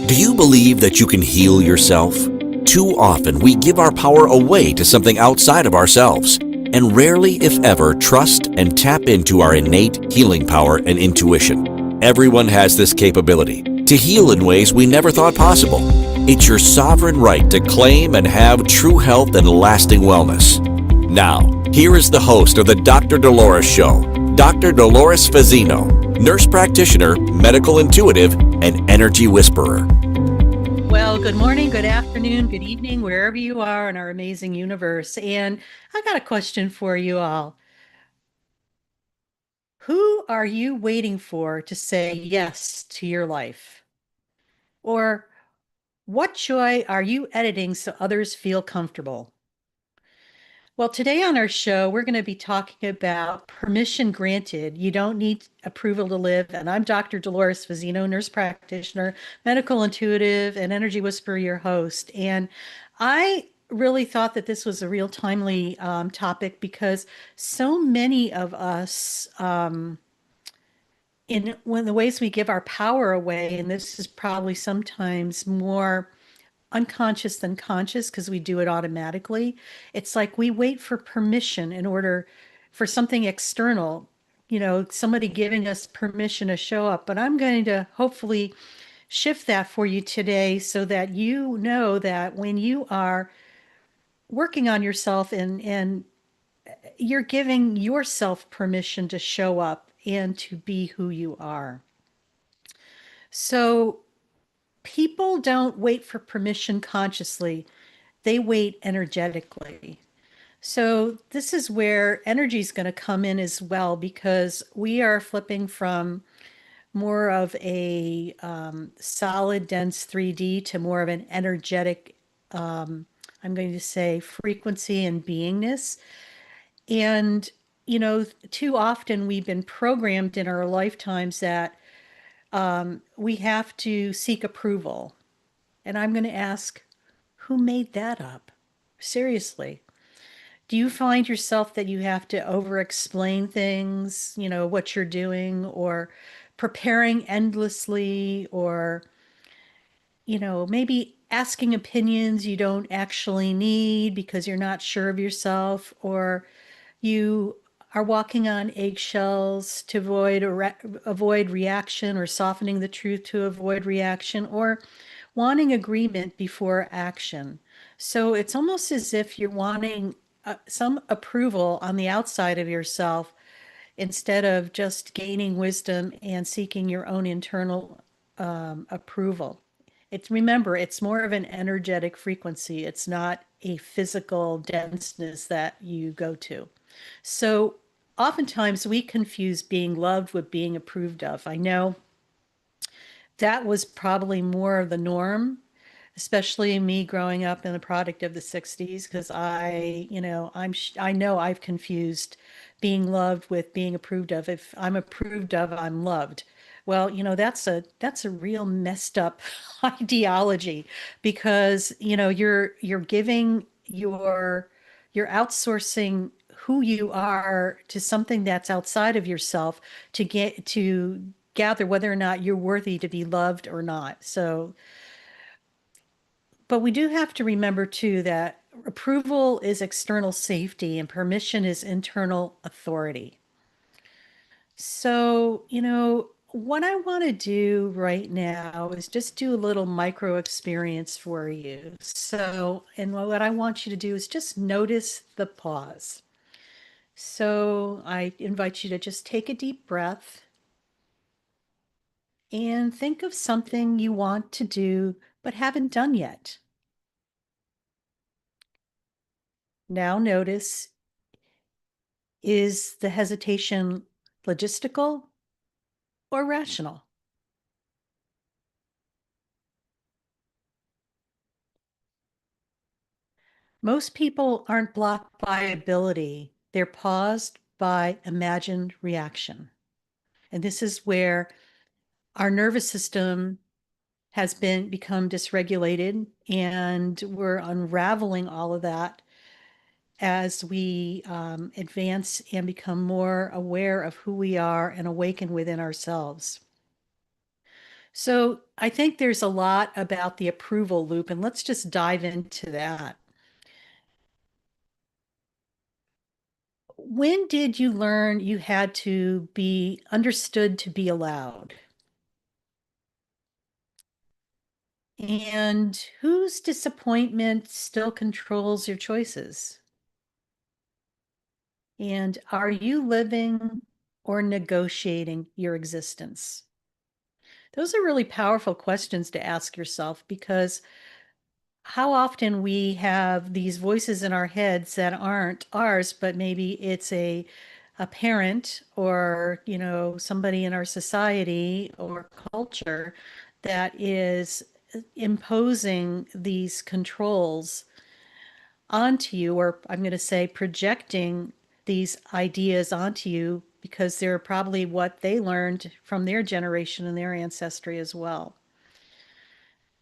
Do you believe that you can heal yourself? Too often we give our power away to something outside of ourselves, and rarely, if ever, trust and tap into our innate healing power and intuition. Everyone has this capability to heal in ways we never thought possible. It's your sovereign right to claim and have true health and lasting wellness. Now, here is the host of the Dr. Dolores Show, Dr. Dolores Fazzino, nurse practitioner, medical intuitive, and energy whisperer. Well, good morning, good afternoon, good evening, wherever you are in our amazing universe. And I got a question for you all. Who are you waiting for to say yes to your life? Or what joy are you editing so others feel comfortable? Well, today on our show, we're going to be talking about permission granted. You don't need approval to live. And I'm Dr. Dolores Fazzino, nurse practitioner, medical intuitive, and energy whisperer, your host. And I really thought that this was a real timely topic because so many of us, in one of the ways we give our power away, and this is probably sometimes more unconscious than conscious because we do it automatically. It's like we wait for permission in order for something external, somebody giving us permission to show up. But I'm going to hopefully shift that for you today so that you know that when you are working on yourself and you're giving yourself permission to show up and to be who you are. So people don't wait for permission consciously, they wait energetically. So this is where energy is going to come in as well because we are flipping from more of a solid, dense 3D to more of an energetic, I'm going to say, frequency and beingness. And, too often we've been programmed in our lifetimes that we have to seek approval. And I'm going to ask, who made that up? Seriously. Do you find yourself that you have to over explain things, what you're doing, or preparing endlessly, or, maybe asking opinions you don't actually need because you're not sure of yourself, or you are walking on eggshells to avoid reaction, or softening the truth to avoid reaction, or wanting agreement before action. So it's almost as if you're wanting some approval on the outside of yourself instead of just gaining wisdom and seeking your own internal approval. Remember, it's more of an energetic frequency. It's not a physical denseness that you go to. So oftentimes we confuse being loved with being approved of. I know that was probably more of the norm, especially me growing up in a product of the 60s, because I know I've confused being loved with being approved of. If I'm approved of, I'm loved. Well, that's a real messed up ideology because, you're giving you're outsourcing who you are to something that's outside of yourself to gather whether or not you're worthy to be loved or not. So, but we do have to remember too that approval is external safety and permission is internal authority. So, what I want to do right now is just do a little micro experience for you. So, and what I want you to do is just notice the pause. So, I invite you to just take a deep breath and think of something you want to do but haven't done yet. Now, notice, is the hesitation logistical or rational? Most people aren't blocked by ability, they're paused by imagined reaction. And this is where our nervous system has become dysregulated, and we're unraveling all of that as we advance and become more aware of who we are and awaken within ourselves. So I think there's a lot about the approval loop, and let's just dive into that. When did you learn you had to be understood to be allowed? And whose disappointment still controls your choices? And are you living or negotiating your existence? Those are really powerful questions to ask yourself because how often we have these voices in our heads that aren't ours, but maybe it's a parent or, somebody in our society or culture that is imposing these controls onto you, or I'm going to say projecting these ideas onto you because they're probably what they learned from their generation and their ancestry as well.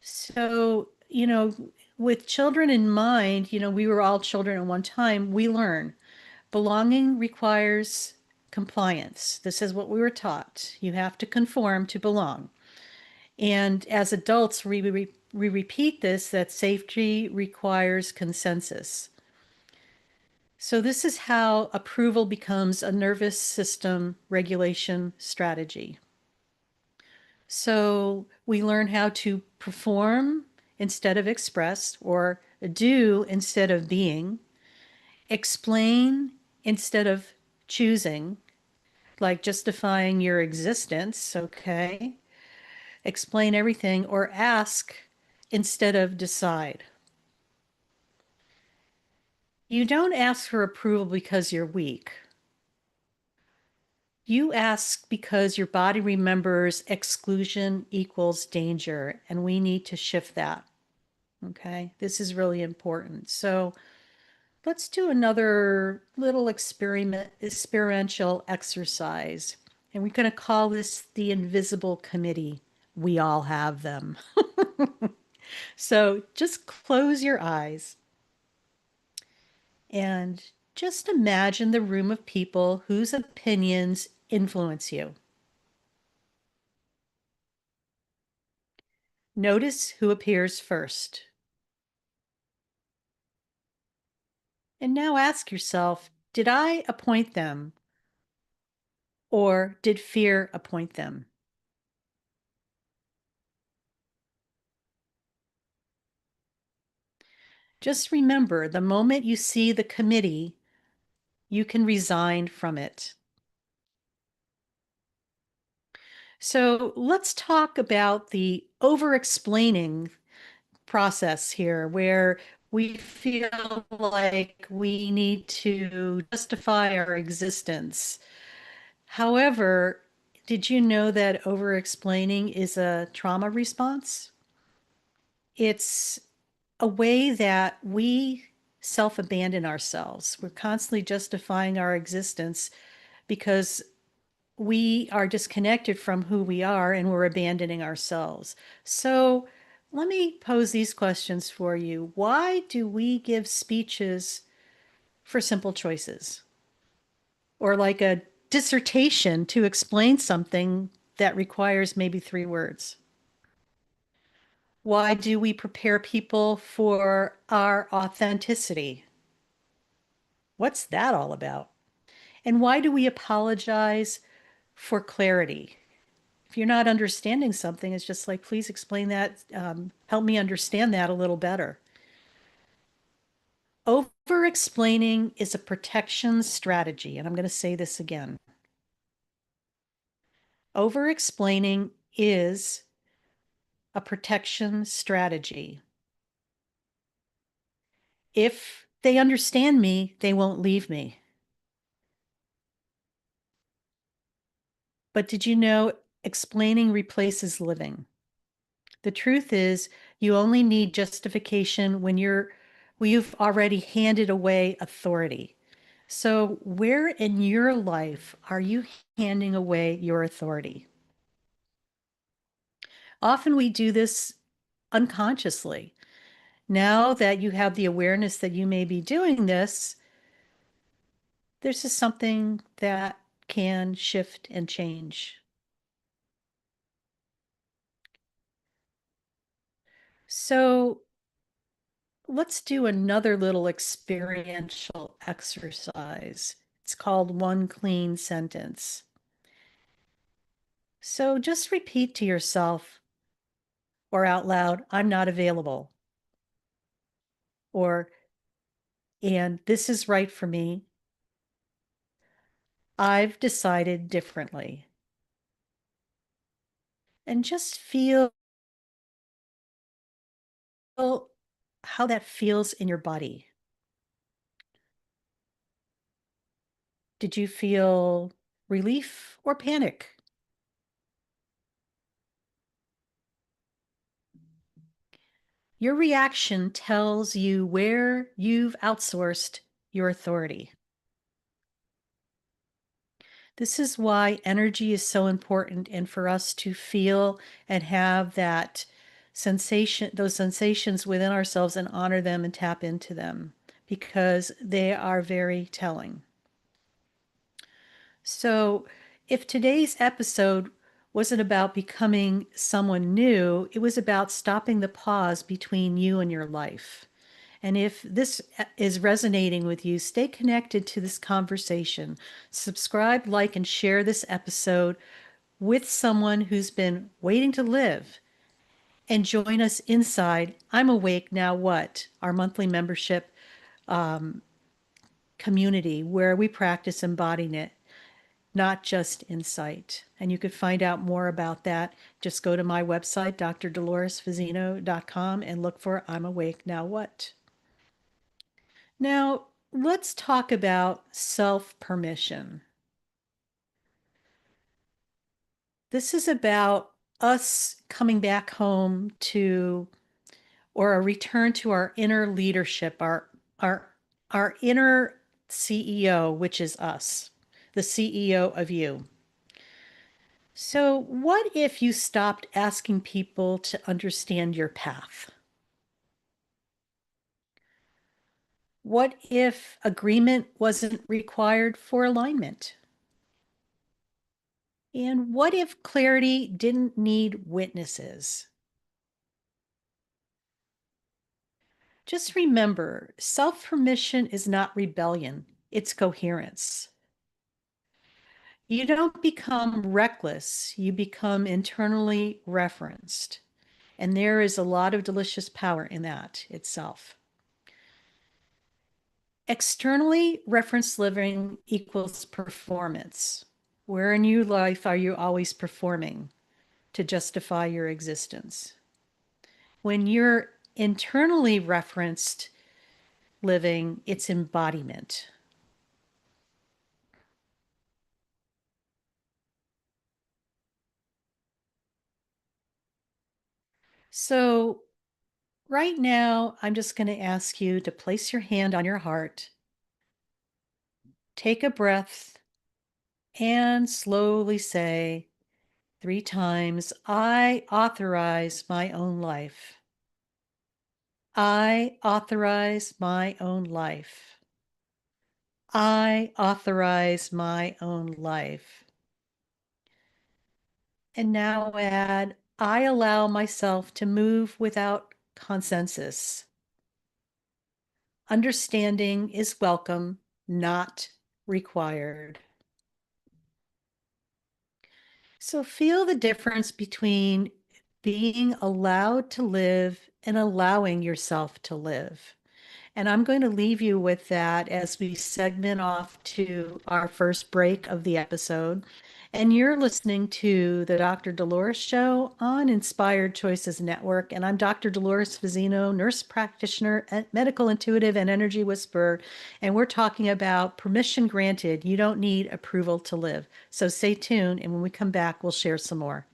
So, with children in mind, we were all children at one time, we learn belonging requires compliance. This is what we were taught. You have to conform to belong. And as adults, we repeat this that safety requires consensus. So, this is how approval becomes a nervous system regulation strategy. So, we learn how to perform instead of express, or do instead of being, explain instead of choosing, like justifying your existence, okay? Explain everything, or ask instead of decide. You don't ask for approval because you're weak. You ask because your body remembers exclusion equals danger, and we need to shift that. Okay, this is really important. So let's do another little experiential exercise. And we're going to call this the invisible committee. We all have them. So just close your eyes and just imagine the room of people whose opinions influence you. Notice who appears first. And now ask yourself, did I appoint them or did fear appoint them? Just remember, the moment you see the committee, you can resign from it. So let's talk about the over-explaining process here, where we feel like we need to justify our existence. However, did you know that over-explaining is a trauma response? It's a way that we self-abandon ourselves. We're constantly justifying our existence because we are disconnected from who we are and we're abandoning ourselves. So let me pose these questions for you. Why do we give speeches for simple choices? Or like a dissertation to explain something that requires maybe 3 words? Why do we prepare people for our authenticity? What's that all about? And why do we apologize for clarity? If you're not understanding something, it's just like, please explain that. Help me understand that a little better. Over explaining is a protection strategy. And I'm going to say this again. Over explaining is a protection strategy. If they understand me, they won't leave me. But did you know explaining replaces living? The truth is, you only need justification when you've already handed away authority. So, where in your life are you handing away your authority? Often we do this unconsciously. Now that you have the awareness that you may be doing this, this is something that can shift and change. So let's do another little experiential exercise. It's called One Clean Sentence. So just repeat to yourself or out loud, I'm not available. Or, and this is right for me. I've decided differently. And just feel how that feels in your body. Did you feel relief or panic? Your reaction tells you where you've outsourced your authority. This is why energy is so important, and for us to feel and have that sensation, those sensations within ourselves, and honor them and tap into them, because they are very telling. So, if today's episode wasn't about becoming someone new, it was about stopping the pause between you and your life. And if this is resonating with you, stay connected to this conversation. Subscribe, like, and share this episode with someone who's been waiting to live. And join us inside I'm Awake Now What, our monthly membership community where we practice embodying it, not just insight. And you could find out more about that. Just go to my website, drdoloresfazino.com, and look for I'm Awake Now What. Now, let's talk about self-permission. This is about us coming back home to, or a return to our inner leadership, our inner CEO, which is us, the CEO of you. So, what if you stopped asking people to understand your path? What if agreement wasn't required for alignment? And what if clarity didn't need witnesses? Just remember, self-permission is not rebellion, it's coherence. You don't become reckless, you become internally referenced. And there is a lot of delicious power in that itself. Externally referenced living equals performance. Where in your life are you always performing to justify your existence? When you're internally referenced living, it's embodiment. So right now, I'm just going to ask you to place your hand on your heart, take a breath, and slowly say 3 times, I authorize my own life. I authorize my own life. I authorize my own life. And now add, I allow myself to move without consensus. Understanding is welcome, not required. So feel the difference between being allowed to live and allowing yourself to live. And I'm going to leave you with that as we segment off to our first break of the episode. And you're listening to the Dr. Dolores Show on Inspired Choices Network. And I'm Dr. Dolores Fazino, nurse practitioner, medical intuitive, and energy whisperer. And we're talking about permission granted. You don't need approval to live. So stay tuned. And when we come back, we'll share some more.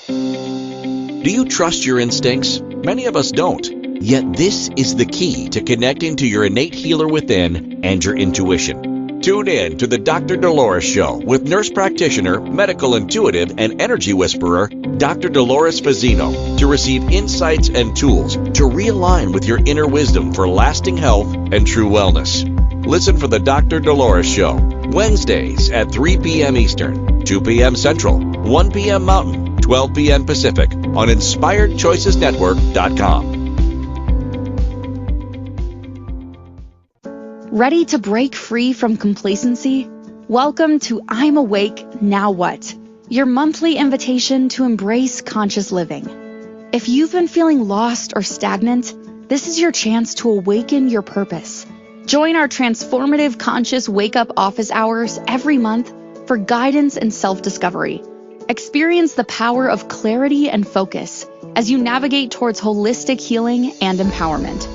Do you trust your instincts? Many of us don't. Yet this is the key to connecting to your innate healer within and your intuition. Tune in to the Dr. Dolores Show with nurse practitioner, medical intuitive, and energy whisperer, Dr. Dolores Fazino, to receive insights and tools to realign with your inner wisdom for lasting health and true wellness. Listen for the Dr. Dolores Show, Wednesdays at 3 p.m. Eastern, 2 p.m. Central, 1 p.m. Mountain, 12 p.m. Pacific on InspiredChoicesNetwork.com. Ready to break free from complacency? Welcome to I'm Awake, Now What? Your monthly invitation to embrace conscious living. If you've been feeling lost or stagnant, this is your chance to awaken your purpose. Join our transformative conscious wake-up office hours every month for guidance and self-discovery. Experience the power of clarity and focus as you navigate towards holistic healing and empowerment.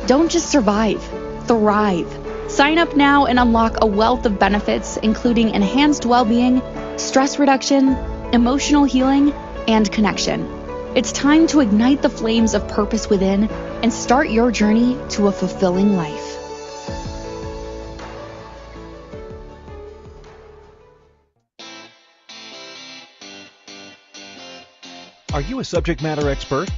Don't just survive, thrive. Sign up now and unlock a wealth of benefits, including enhanced well-being, stress reduction, emotional healing, and connection. It's time to ignite the flames of purpose within and start your journey to a fulfilling life. Are you a subject matter expert?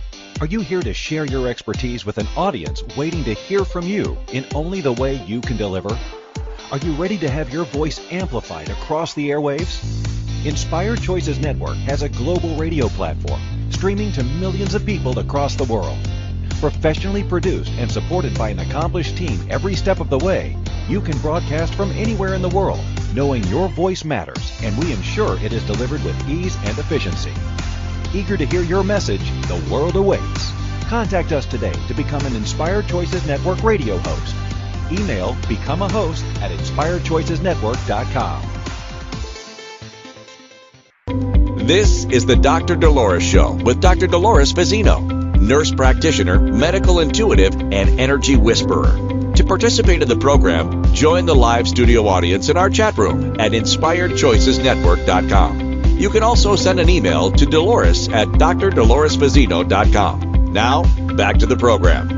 Are you here to share your expertise with an audience waiting to hear from you in only the way you can deliver? Are you ready to have your voice amplified across the airwaves? Inspired Choices Network has a global radio platform streaming to millions of people across the world. Professionally produced and supported by an accomplished team every step of the way, you can broadcast from anywhere in the world, knowing your voice matters, and we ensure it is delivered with ease and efficiency. Eager to hear your message, the world awaits. Contact us today to become an Inspired Choices Network radio host. Email become a host at inspiredchoicesnetwork.com. This is the Dr. Dolores Show with Dr. Dolores Fazzino, nurse practitioner, medical intuitive, and energy whisperer. To participate in the program, join the live studio audience in our chat room at inspiredchoicesnetwork.com. You can also send an email to Dolores at drdoloresfazzino.com. Now, back to the program.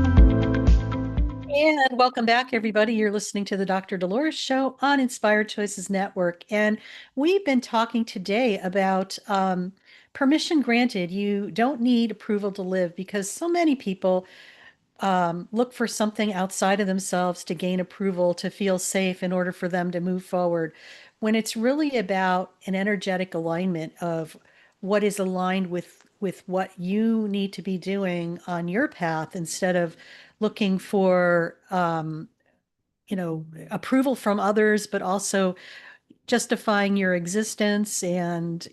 And welcome back, everybody. You're listening to the Dr. Dolores Show on Inspired Choices Network. And we've been talking today about permission granted. You don't need approval to live, because so many people look for something outside of themselves to gain approval, to feel safe in order for them to move forward, when it's really about an energetic alignment of what is aligned with what you need to be doing on your path, instead of looking for approval from others, but also justifying your existence and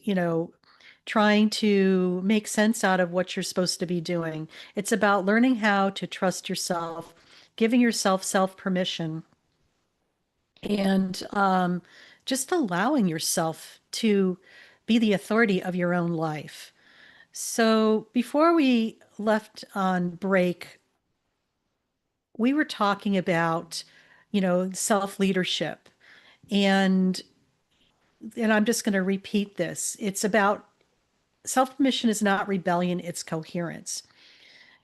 trying to make sense out of what you're supposed to be doing. It's about learning how to trust yourself, giving yourself self permission, and just allowing yourself to be the authority of your own life. So before we left on break, we were talking about, self leadership. And I'm just going to repeat this. It's about self-permission is not rebellion, it's coherence.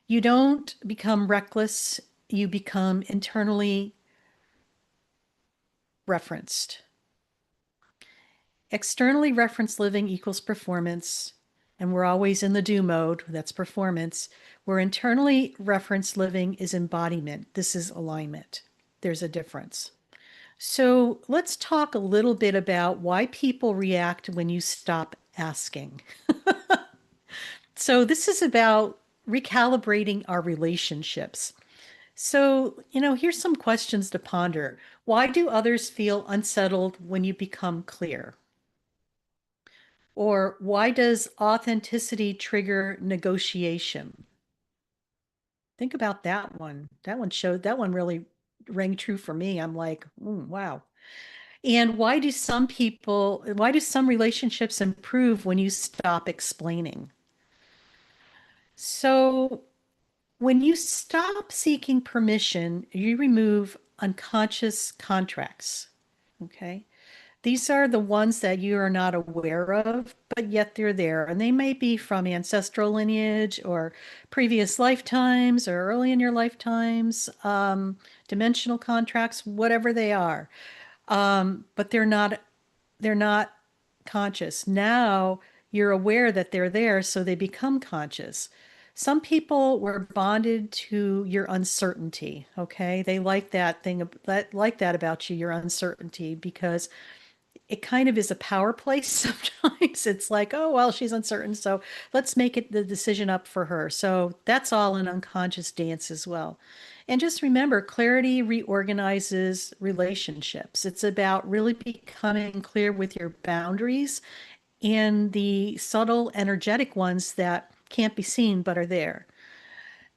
You don't become reckless, you become internally referenced. Externally referenced living equals performance, and we're always in the do mode, that's performance. Where internally referenced living is embodiment. This is alignment. There's a difference. So let's talk a little bit about why people react when you stop asking. So this is about recalibrating our relationships. So, here's some questions to ponder. Why do others feel unsettled when you become clear? Or why does authenticity trigger negotiation? Think about that one. That one really rang true for me. I'm like, wow. And why do some relationships improve when you stop explaining? So when you stop seeking permission, you remove unconscious contracts. Okay. These are the ones that you are not aware of, but yet they're there. And they may be from ancestral lineage or previous lifetimes or early in your lifetimes, dimensional contracts, whatever they are. But they're not conscious. Now you're aware that they're there, so they become conscious. Some people were bonded to your uncertainty, okay? They like that thing, like that about you, your uncertainty, because it kind of is a power play sometimes. It's like, oh, well, she's uncertain, so let's make it the decision up for her. So that's all an unconscious dance as well. And just remember, clarity reorganizes relationships. It's about really becoming clear with your boundaries and the subtle energetic ones that can't be seen but are there.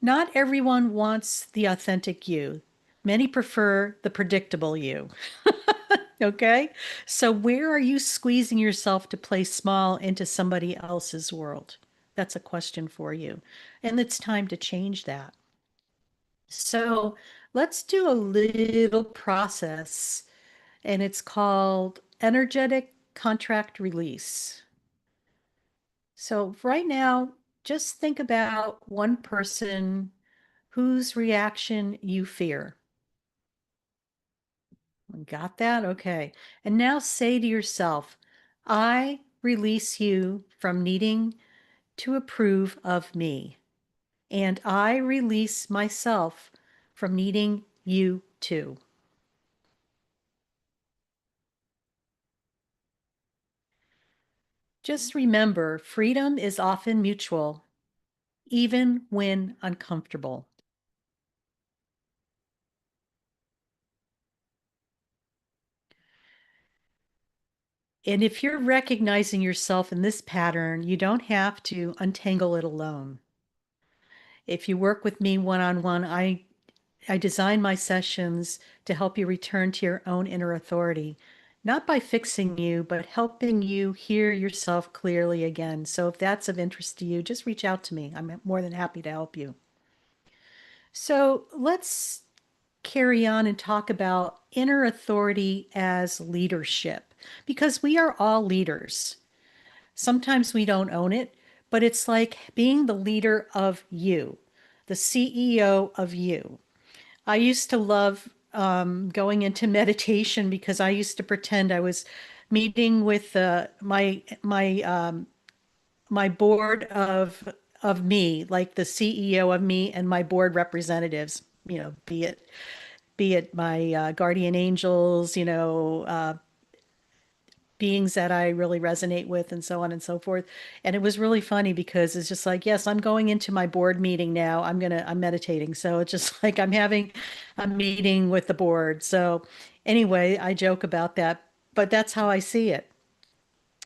Not everyone wants the authentic you. Many prefer the predictable you. Okay? So, where are you squeezing yourself to play small into somebody else's world? That's a question for you. And it's time to change that. So, let's do a little process, and it's called energetic contract release. So, right now, just think about one person whose reaction you fear. Got that? Okay. And now say to yourself, I release you from needing to approve of me. And I release myself from needing you to. Just remember, freedom is often mutual, even when uncomfortable. And if you're recognizing yourself in this pattern, you don't have to untangle it alone. If you work with me one on one, I design my sessions to help you return to your own inner authority, not by fixing you, but helping you hear yourself clearly again. So if that's of interest to you, just reach out to me. I'm more than happy to help you. So let's carry on and talk about inner authority as leadership, because we are all leaders. Sometimes we don't own it, but it's like being the leader of you, the CEO of you. I used to love going into meditation because I used to pretend I was meeting with my board of me, like the CEO of me and my board representatives. Be it my guardian angels, beings that I really resonate with, and so on and so forth. And it was really funny because it's just like, yes, I'm going into my board meeting now. I'm meditating. So it's just like I'm having a meeting with the board. So anyway, I joke about that, but that's how I see it.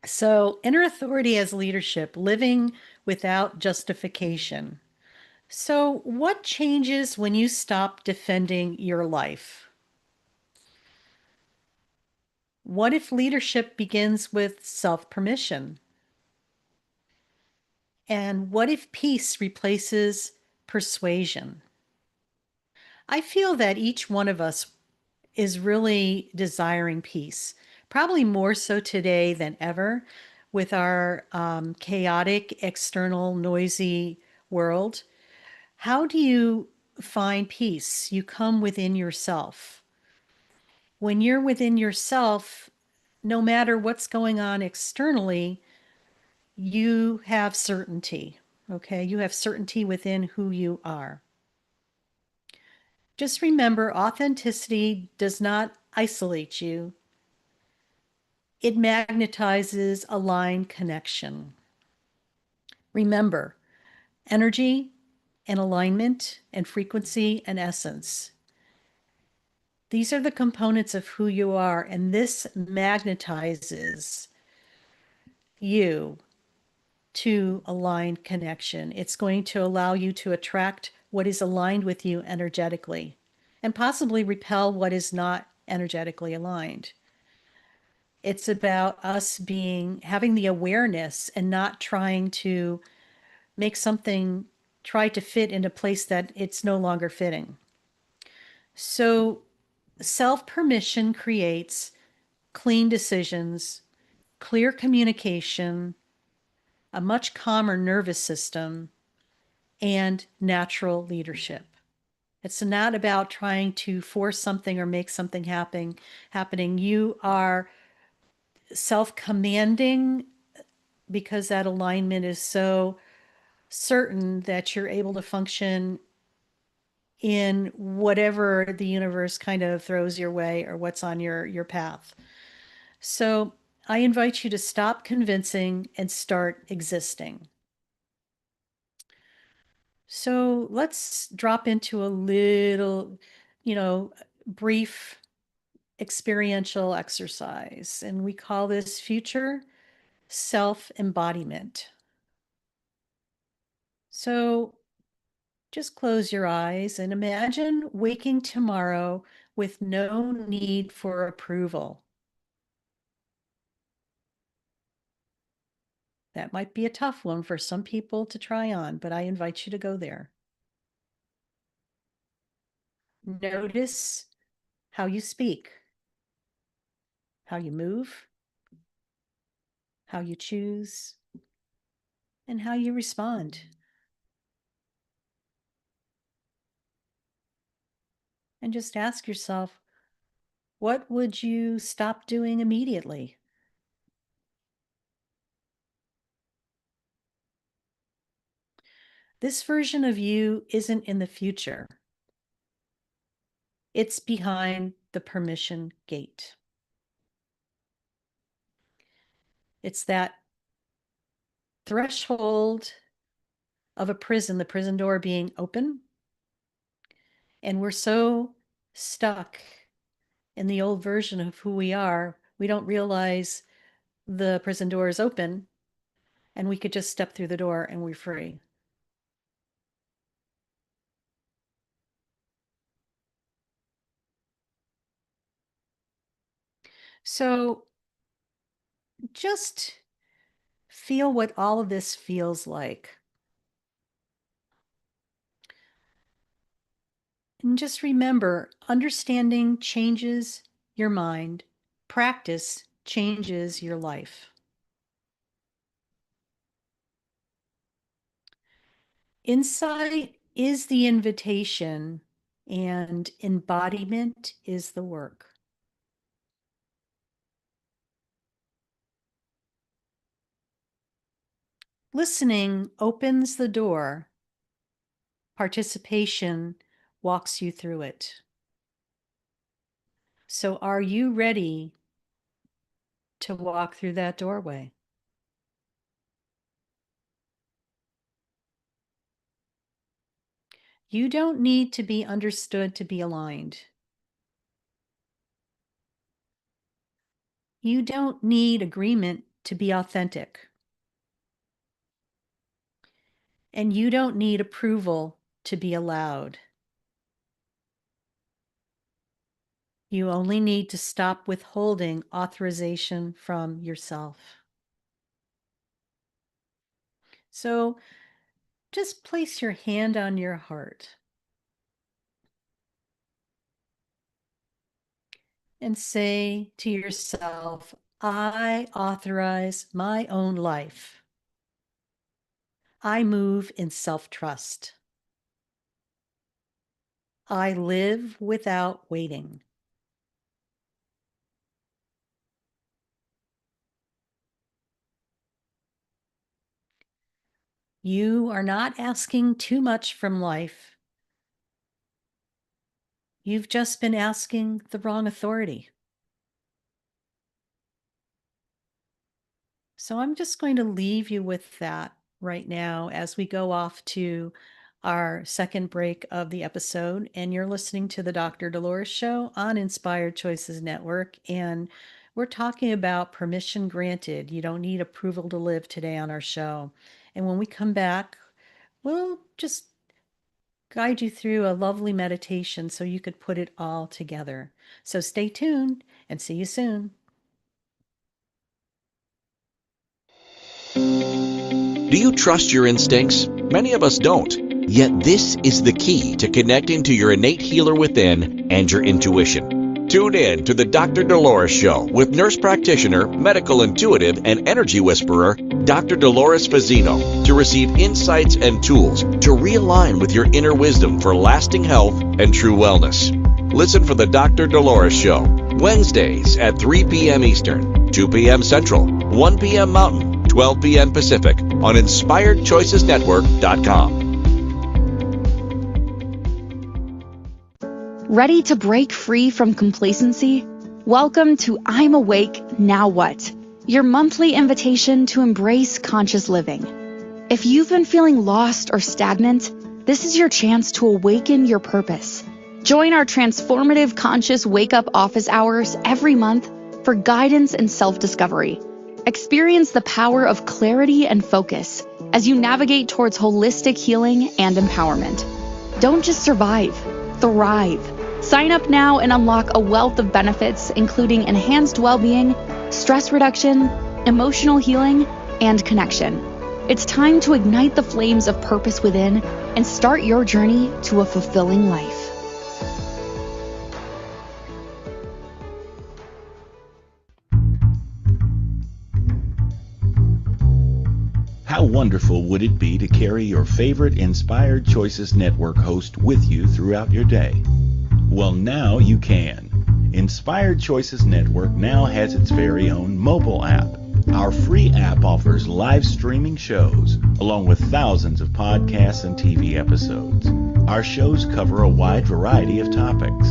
So inner authority as leadership, living without justification. So what changes when you stop defending your life? What if leadership begins with self-permission? And what if peace replaces persuasion? I feel that each one of us is really desiring peace, probably more so today than ever with our chaotic, external, noisy world. How do you find peace? You come within yourself. When you're within yourself, no matter what's going on externally, you have certainty. Okay, you have certainty within who you are. Just remember, authenticity does not isolate you. It magnetizes aligned connection. Remember, energy and alignment and frequency and essence. These are the components of who you are, and this magnetizes you to aligned connection. It's going to allow you to attract what is aligned with you energetically and possibly repel what is not energetically aligned. It's about us having the awareness and not trying to make something try to fit in a place that it's no longer fitting. So self-permission creates clean decisions, clear communication, a much calmer nervous system, and natural leadership. It's not about trying to force something or make something happening. You are self-commanding because that alignment is so certain that you're able to function in whatever the universe kind of throws your way or what's on your path. So I invite you to stop convincing and start existing. So let's drop into a little, brief experiential exercise, and we call this future self-embodiment. So just close your eyes and imagine waking tomorrow with no need for approval. That might be a tough one for some people to try on, but I invite you to go there. Notice how you speak, how you move, how you choose, and how you respond. And just ask yourself, what would you stop doing immediately? This version of you isn't in the future. It's behind the permission gate. It's that threshold of a prison, the prison door being open. And we're so stuck in the old version of who we are, we don't realize the prison door is open and we could just step through the door and we're free. So just feel what all of this feels like. And just remember, understanding changes your mind, practice changes your life. Insight is the invitation, and embodiment is the work. Listening opens the door. Participation walks you through it. So are you ready to walk through that doorway? You don't need to be understood to be aligned. You don't need agreement to be authentic. And you don't need approval to be allowed. You only need to stop withholding authorization from yourself. So just place your hand on your heart and say to yourself, I authorize my own life. I move in self-trust. I live without waiting. You are not asking too much from life. You've just been asking the wrong authority. So I'm just going to leave you with that right now as we go off to our second break of the episode. And you're listening to the Dr. Dolores Show on Inspired Choices Network. And we're talking about permission granted. You don't need approval to live today on our show. And when we come back, we'll just guide you through a lovely meditation so you could put it all together. So stay tuned and see you soon. Do you trust your instincts? Many of us don't. Yet this is the key to connecting to your innate healer within and your intuition. Tune in to the Dr. Dolores Show with nurse practitioner, medical intuitive, and energy whisperer, Dr. Dolores Fazzino, to receive insights and tools to realign with your inner wisdom for lasting health and true wellness. Listen for the Dr. Dolores Show, Wednesdays at 3 p.m. Eastern, 2 p.m. Central, 1 p.m. Mountain, 12 p.m. Pacific on InspiredChoicesNetwork.com. Ready to break free from complacency? Welcome to I'm Awake, Now What? Your monthly invitation to embrace conscious living. If you've been feeling lost or stagnant, this is your chance to awaken your purpose. Join our transformative conscious wake-up office hours every month for guidance and self-discovery. Experience the power of clarity and focus as you navigate towards holistic healing and empowerment. Don't just survive, thrive. Sign up now and unlock a wealth of benefits, including enhanced well-being, stress reduction, emotional healing, and connection. It's time to ignite the flames of purpose within and start your journey to a fulfilling life. How wonderful would it be to carry your favorite Inspired Choices Network host with you throughout your day? Well, now you can. Inspired Choices Network now has its very own mobile app. Our free app offers live streaming shows, along with thousands of podcasts and TV episodes. Our shows cover a wide variety of topics.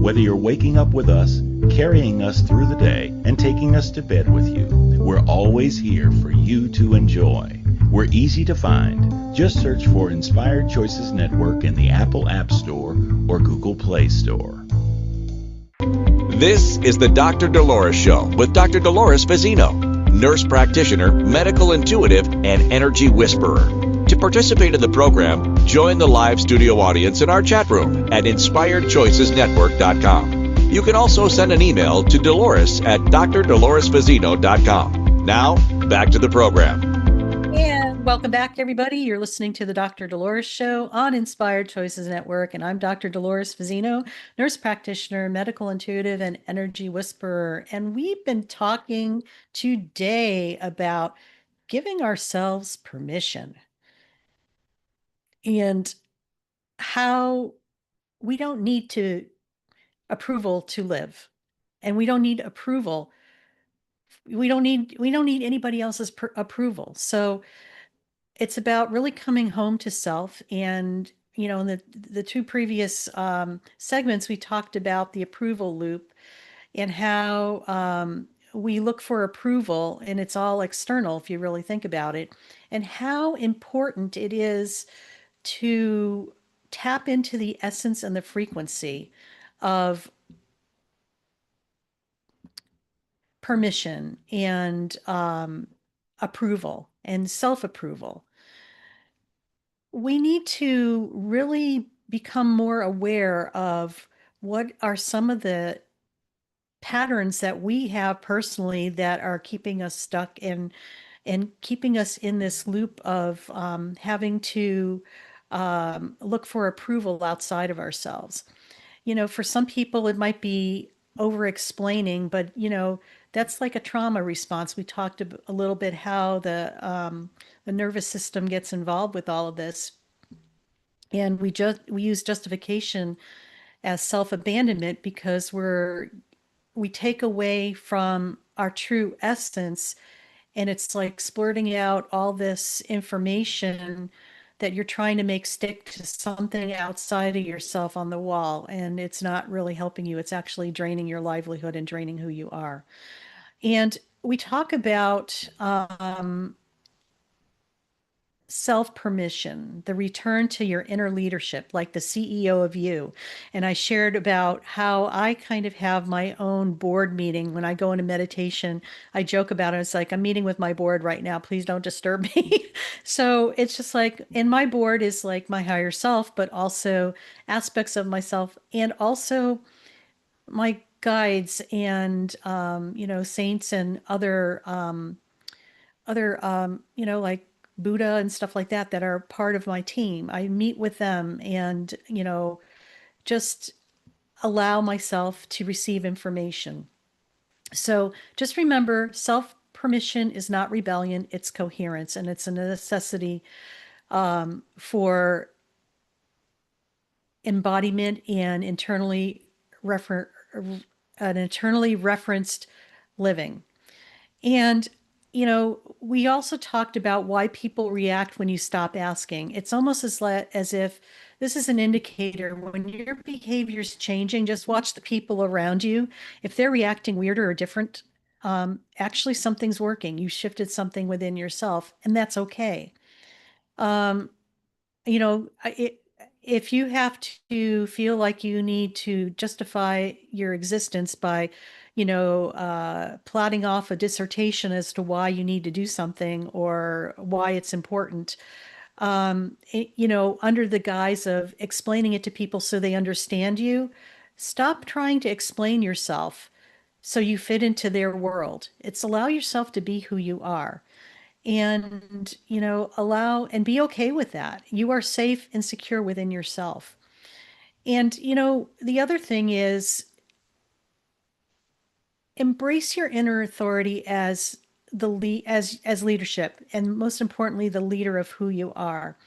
Whether you're waking up with us, carrying us through the day, and taking us to bed with you, we're always here for you to enjoy. We're easy to find. Just search for Inspired Choices Network in the Apple App Store or Google Play Store. This is the Dr. Dolores Show with Dr. Dolores Fazzino, nurse practitioner, medical intuitive, and energy whisperer. To participate in the program, join the live studio audience in our chat room at inspiredchoicesnetwork.com. You can also send an email to Dolores at drdoloresfazzino.com. Now, back to the program. And welcome back, everybody. You're listening to the Dr. Dolores Show on Inspired Choices Network, and I'm Dr. Dolores Fazzino, nurse practitioner, medical intuitive, and energy whisperer. And we've been talking today about giving ourselves permission and how we don't need approval to live, and we don't need approval. We don't need anybody else's approval. So it's about really coming home to self. And, in the two previous segments, we talked about the approval loop and how we look for approval, and it's all external if you really think about it, and how important it is to tap into the essence and the frequency of permission and approval and self-approval. We need to really become more aware of what are some of the patterns that we have personally that are keeping us stuck and keeping us in this loop of having to look for approval outside of ourselves. For some people, it might be over explaining, but that's like a trauma response. We talked a little bit how the nervous system gets involved with all of this. And we use justification as self-abandonment because we take away from our true essence, and it's like splurting out all this information that you're trying to make stick to something outside of yourself on the wall, and it's not really helping you. It's actually draining your livelihood and draining who you are. And we talk about self-permission, the return to your inner leadership, like the CEO of you. And I shared about how I kind of have my own board meeting when I go into meditation. I joke about it. It's like, I'm meeting with my board right now. Please don't disturb me. So it's just like, and my board is like my higher self, but also aspects of myself, and also my guides and, saints and like Buddha and stuff like that are part of my team. I meet with them and, just allow myself to receive information. So just remember, self permission is not rebellion, it's coherence, and it's a necessity for embodiment and an internally referenced living. And we also talked about why people react when you stop asking. It's almost as if this is an indicator when your behavior's changing, just watch the people around you. If they're reacting weirder or different, actually something's working. You shifted something within yourself, and that's okay. Um, if you have to feel like you need to justify your existence by, plotting off a dissertation as to why you need to do something or why it's important, under the guise of explaining it to people so they understand you, stop trying to explain yourself so you fit into their world. It's allow yourself to be who you are and allow and be okay with that. You are safe and secure within yourself. And the other thing is embrace your inner authority as as leadership, and most importantly the leader of who you are.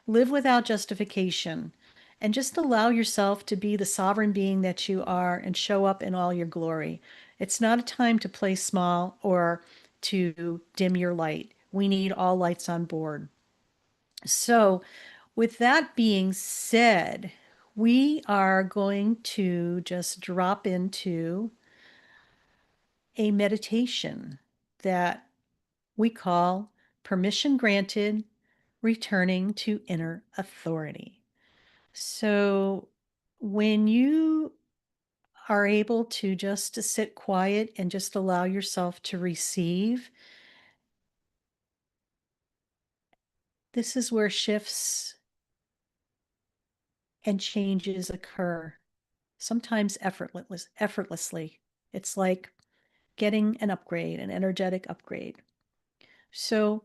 Live without justification and just allow yourself to be the sovereign being that you are and show up in all your glory. It's not a time to play small or to dim your light. We need all lights on board. So, with that being said, we are going to just drop into a meditation that we call Permission Granted, Returning to Inner Authority. So, when you are able to just to sit quiet and just allow yourself to receive, this is where shifts and changes occur, sometimes effortlessly. It's like getting an upgrade, an energetic upgrade. So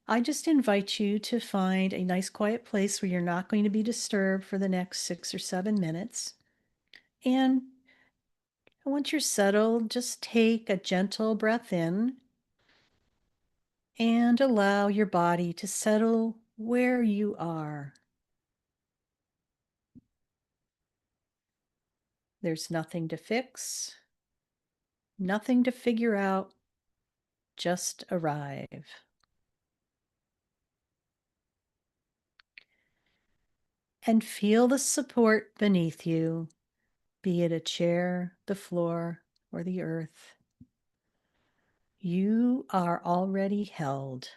I just invite you to find a nice quiet place where you're not going to be disturbed for the next 6 or 7 minutes. And once you're settled, just take a gentle breath in and allow your body to settle where you are. There's nothing to fix, nothing to figure out, just arrive. And feel the support beneath you, be it a chair, the floor, or the earth. You are already held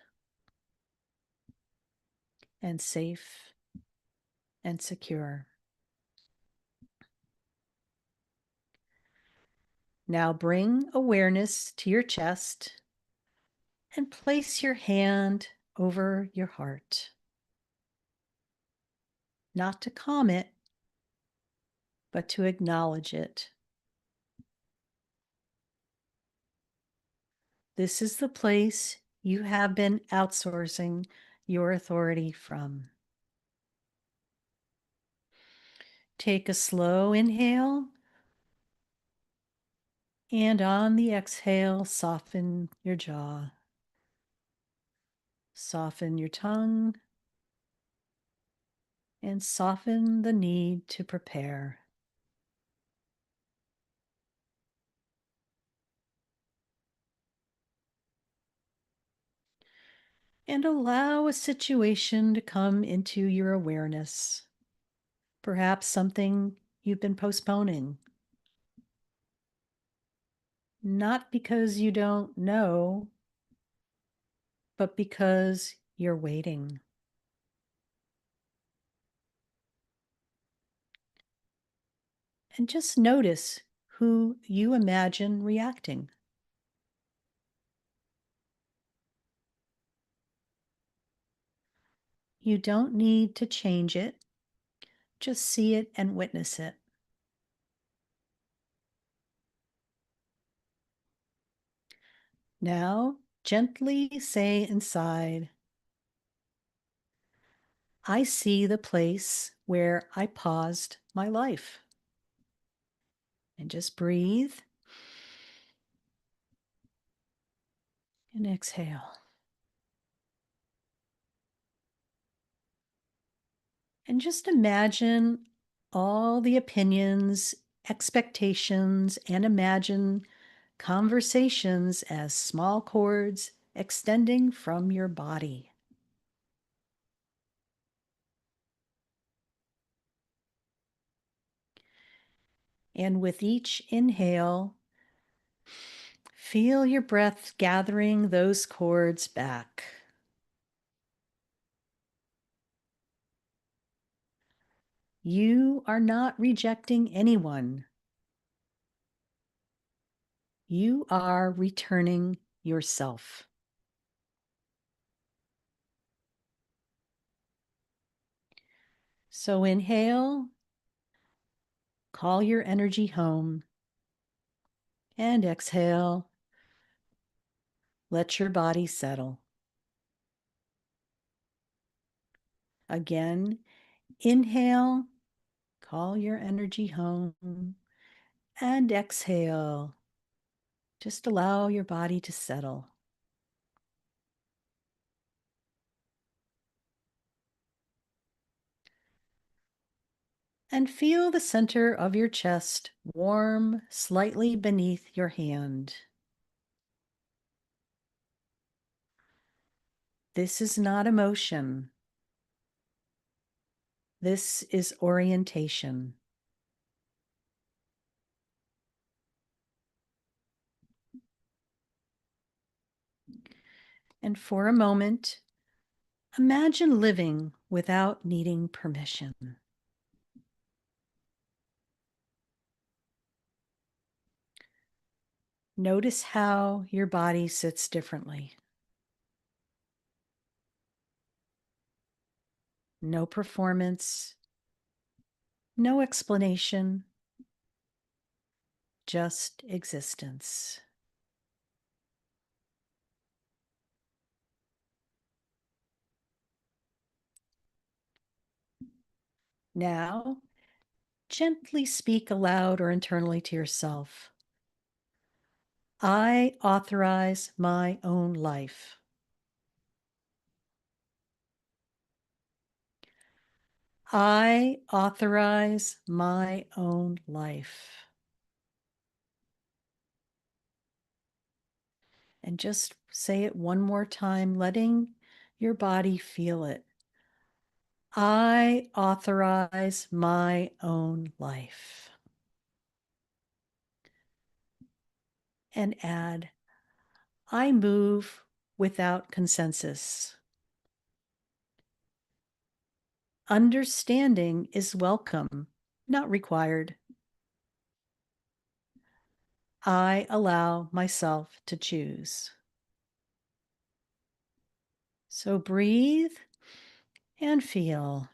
and safe and secure. Now bring awareness to your chest and place your hand over your heart. Not to calm it, but to acknowledge it. This is the place you have been outsourcing your authority from. Take a slow inhale, and on the exhale, soften your jaw. Soften your tongue, and soften the need to prepare. And allow a situation to come into your awareness. Perhaps something you've been postponing. Not because you don't know, but because you're waiting. And just notice who you imagine reacting. You don't need to change it, just see it and witness it. Now, gently say inside, I see the place where I paused my life. And just breathe and exhale. And just imagine all the opinions, expectations, and imagine conversations as small chords extending from your body. And with each inhale, feel your breath gathering those cords back. You are not rejecting anyone. You are returning yourself. So inhale, call your energy home, and exhale, let your body settle. Again, inhale, call your energy home, and exhale. Just allow your body to settle. And feel the center of your chest warm slightly beneath your hand. This is not emotion. This is orientation. And for a moment, imagine living without needing permission. Notice how your body sits differently. No performance, no explanation, just existence. Now, gently speak aloud or internally to yourself. I authorize my own life. I authorize my own life. And just say it one more time, letting your body feel it. I authorize my own life. And add, I move without consensus. Understanding is welcome, not required. I allow myself to choose. So breathe and feel.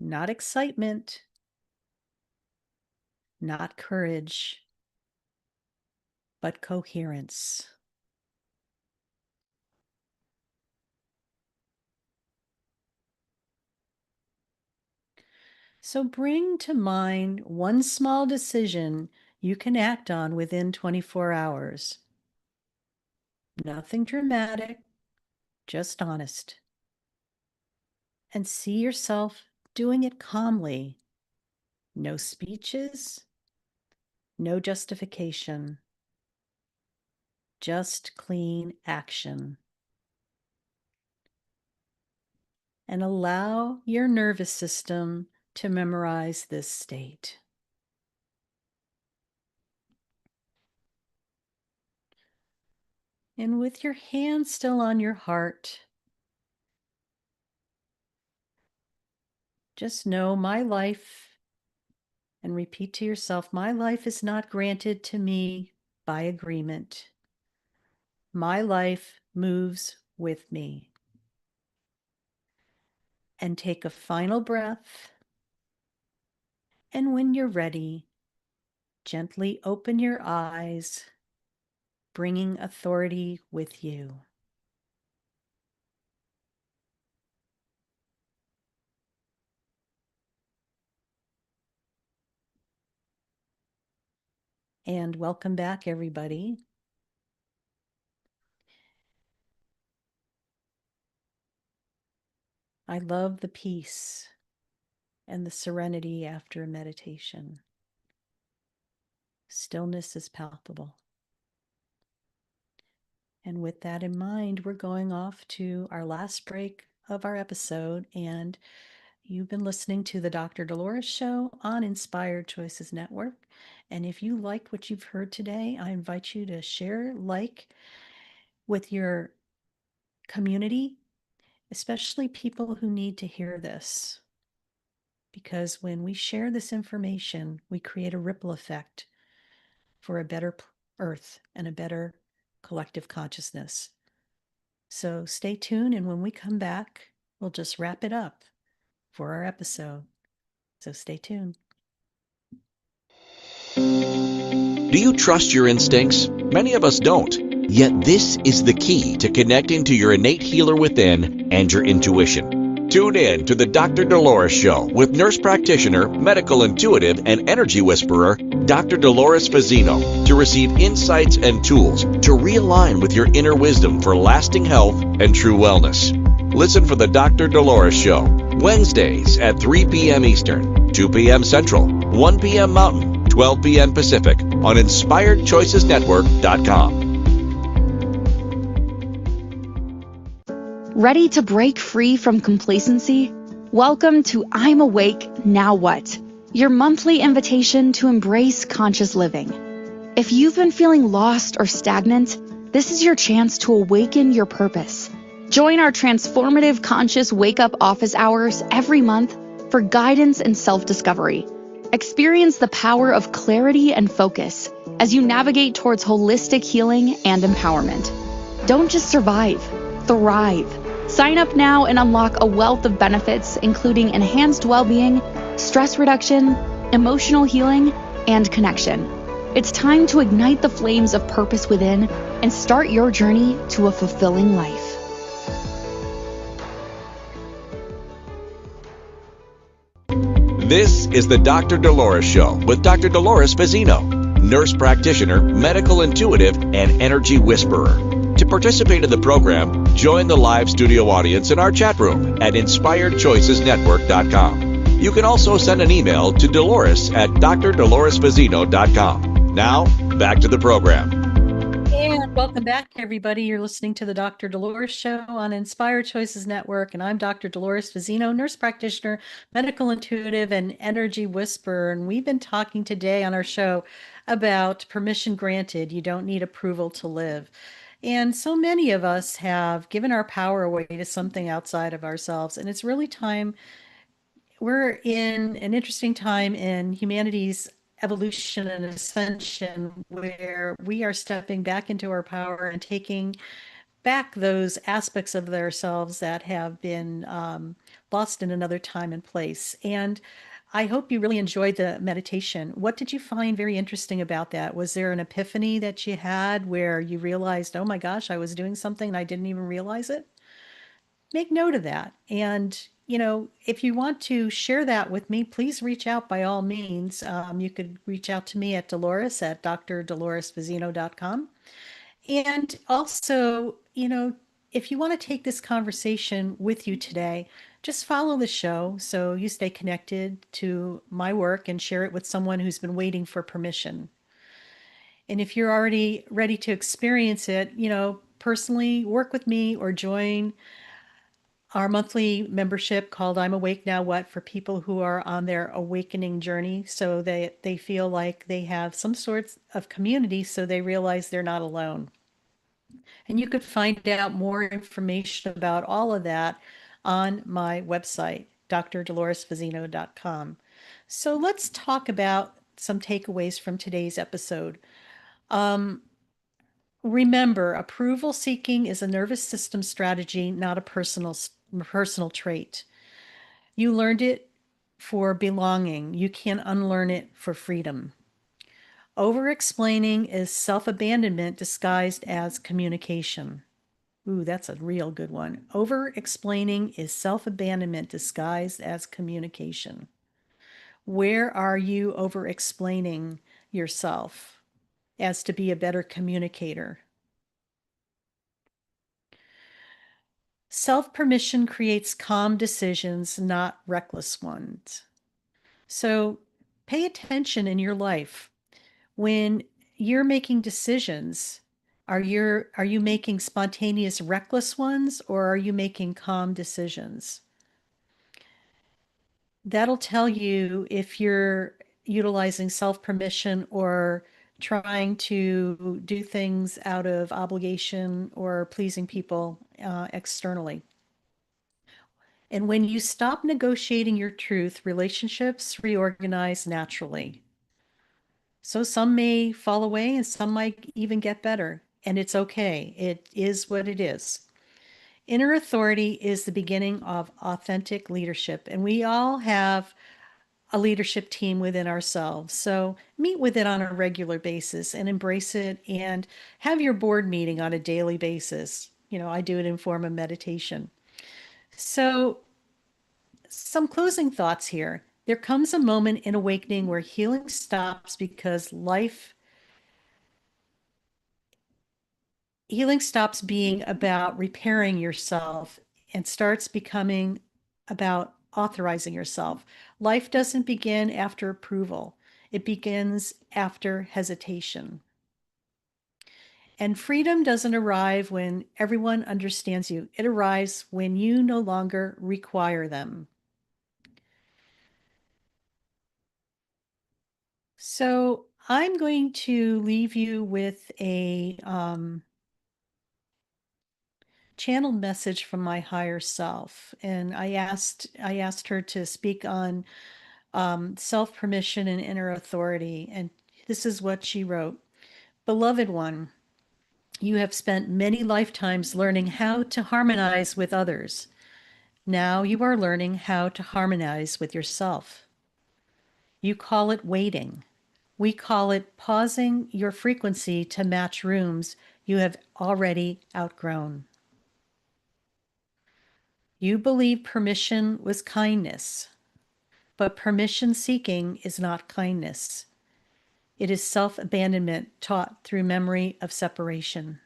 Not excitement, not courage, but coherence. So bring to mind one small decision you can act on within 24 hours. Nothing dramatic, just honest. And see yourself doing it calmly. No speeches, no justification, just clean action. And allow your nervous system to memorize this state. And with your hand still on your heart, just know my life, and repeat to yourself, my life is not granted to me by agreement. My life moves with me. And take a final breath. And when you're ready, gently open your eyes, bringing authority with you. And welcome back, everybody. I love the peace and the serenity after a meditation. Stillness is palpable. And with that in mind, we're going off to our last break of our episode. And you've been listening to the Dr. Dolores Show on Inspired Choices Network. And if you like what you've heard today, I invite you to share, like with your community, especially people who need to hear this. Because when we share this information, we create a ripple effect for a better earth and a better collective consciousness. So stay tuned, and when we come back, we'll just wrap it up for our episode. So stay tuned. Do you trust your instincts? Many of us don't. Yet this is the key to connecting to your innate healer within and your intuition. Tune in to the Dr. Dolores Show with nurse practitioner, medical intuitive, and energy whisperer, Dr. Dolores Fazzino, to receive insights and tools to realign with your inner wisdom for lasting health and true wellness. Listen for the Dr. Dolores Show, Wednesdays at 3 p.m. Eastern, 2 p.m. Central, 1 p.m. Mountain, 12 p.m. Pacific on InspiredChoicesNetwork.com. Ready to break free from complacency? Welcome to I'm Awake, Now What? Your monthly invitation to embrace conscious living. If you've been feeling lost or stagnant, this is your chance to awaken your purpose. Join our transformative conscious wake-up office hours every month for guidance and self-discovery. Experience the power of clarity and focus as you navigate towards holistic healing and empowerment. Don't just survive, thrive. Sign up now and unlock a wealth of benefits, including enhanced well-being, stress reduction, emotional healing, and connection. It's time to ignite the flames of purpose within and start your journey to a fulfilling life. This is the Dr. Dolores Show with Dr. Dolores Fazzino, nurse practitioner, medical intuitive, and energy whisperer. To participate in the program, join the live studio audience in our chat room at InspiredChoicesNetwork.com. You can also send an email to Dolores at drdoloresfazzino.com. Now, back to the program. And welcome back, everybody. You're listening to the Dr. Dolores Show on Inspired Choices Network, and I'm Dr. Dolores Fazzino, nurse practitioner, medical intuitive, and energy whisperer. And we've been talking today on our show about permission granted. You don't need approval to live. And so many of us have given our power away to something outside of ourselves, and it's really time. We're in an interesting time in humanity's evolution and ascension where we are stepping back into our power and taking back those aspects of ourselves that have been lost in another time and place. And I hope you really enjoyed the meditation. What did you find very interesting about that? Was there an epiphany that you had where you realized, oh my gosh, I was doing something and I didn't even realize it? Make note of that. And, if you want to share that with me, please reach out by all means. You could reach out to me at Dolores at drdoloresfazzino.com. And also, if you want to take this conversation with you today, just follow the show so you stay connected to my work and share it with someone who's been waiting for permission. And if you're already ready to experience it, personally work with me or join our monthly membership called I'm Awake Now What for people who are on their awakening journey so they feel like they have some sorts of community so they realize they're not alone. And you could find out more information about all of that on my website, drdoloresfazzino.com. So let's talk about some takeaways from today's episode. Remember, approval seeking is a nervous system strategy, not a personal trait. You learned it for belonging. You can unlearn it for freedom. Over-explaining is self-abandonment disguised as communication. Ooh, that's a real good one. Over-explaining is self-abandonment disguised as communication. Where are you over-explaining yourself as to be a better communicator? Self-permission creates calm decisions, not reckless ones. So pay attention in your life. When you're making decisions, Are you making spontaneous, reckless ones, or are you making calm decisions? That'll tell you if you're utilizing self-permission or trying to do things out of obligation or pleasing people externally. And when you stop negotiating your truth, relationships reorganize naturally. So some may fall away and some might even get better. And it's okay. It is what it is. Inner authority is the beginning of authentic leadership. And we all have a leadership team within ourselves. So meet with it on a regular basis and embrace it, and have your board meeting on a daily basis. I do it in form of meditation. So some closing thoughts here. There comes a moment in awakening where healing stops because healing stops being about repairing yourself and starts becoming about authorizing yourself. Life doesn't begin after approval. It begins after hesitation. And freedom doesn't arrive when everyone understands you. It arrives when you no longer require them. So I'm going to leave you with a channeled message from my higher self, and I asked her to speak on self-permission and inner authority, and this is what she wrote. Beloved one, you have spent many lifetimes learning how to harmonize with others. Now you are learning how to harmonize with yourself. You call it waiting. We call it pausing your frequency to match rooms you have already outgrown. You believe permission was kindness, but permission seeking is not kindness. It is self-abandonment taught through memory of separation.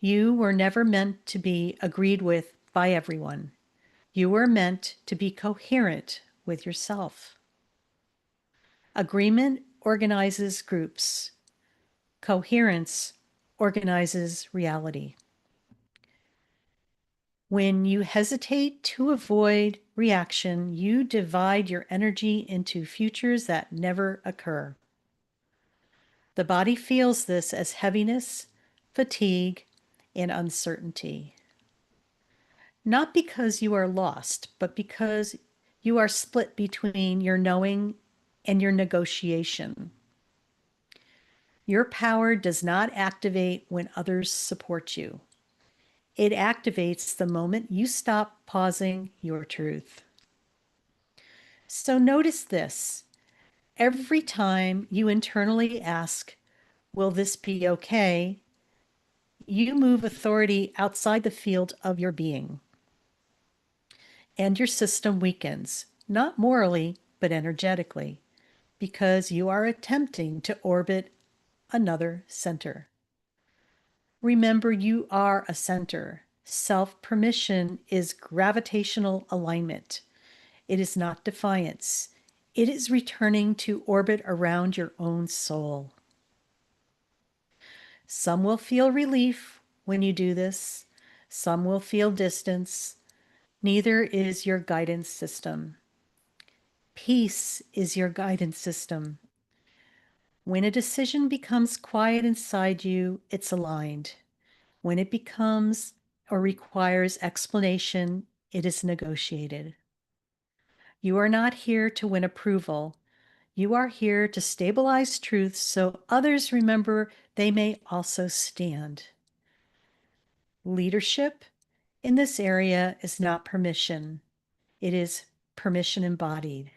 You were never meant to be agreed with by everyone. You were meant to be coherent with yourself. Agreement organizes groups. Coherence organizes reality. When you hesitate to avoid reaction, you divide your energy into futures that never occur. The body feels this as heaviness, fatigue, and uncertainty. Not because you are lost, but because you are split between your knowing and your negotiation. Your power does not activate when others support you. It activates the moment you stop pausing your truth. So notice this. Every time you internally ask, will this be okay? You move authority outside the field of your being. And your system weakens, not morally, but energetically, because you are attempting to orbit another center. Remember, you are a center. Self-permission is gravitational alignment. It is not defiance. It is returning to orbit around your own soul. Some will feel relief when you do this. Some will feel distance. Neither is your guidance system. Peace is your guidance system. When a decision becomes quiet inside you, it's aligned. When it becomes or requires explanation, it is negotiated. You are not here to win approval. You are here to stabilize truth so others remember they may also stand. Leadership in this area is not permission. It is permission embodied.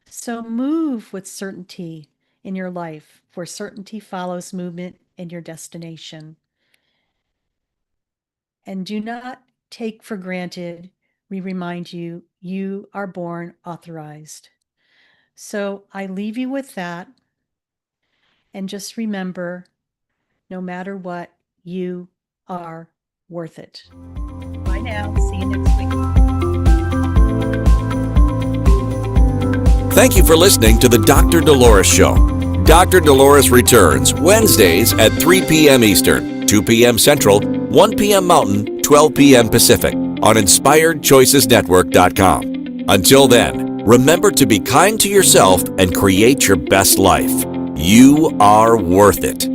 So move with certainty in your life, for certainty follows movement in your destination. And do not take for granted, we remind you, you are born authorized. So I leave you with that. And just remember, no matter what, you are worth it. Bye now. See you next week. Thank you for listening to the Dr. Dolores Show. Dr. Dolores returns Wednesdays at 3 p.m. Eastern, 2 p.m. Central, 1 p.m. Mountain, 12 p.m. Pacific on InspiredChoicesNetwork.com. Until then, remember to be kind to yourself and create your best life. You are worth it.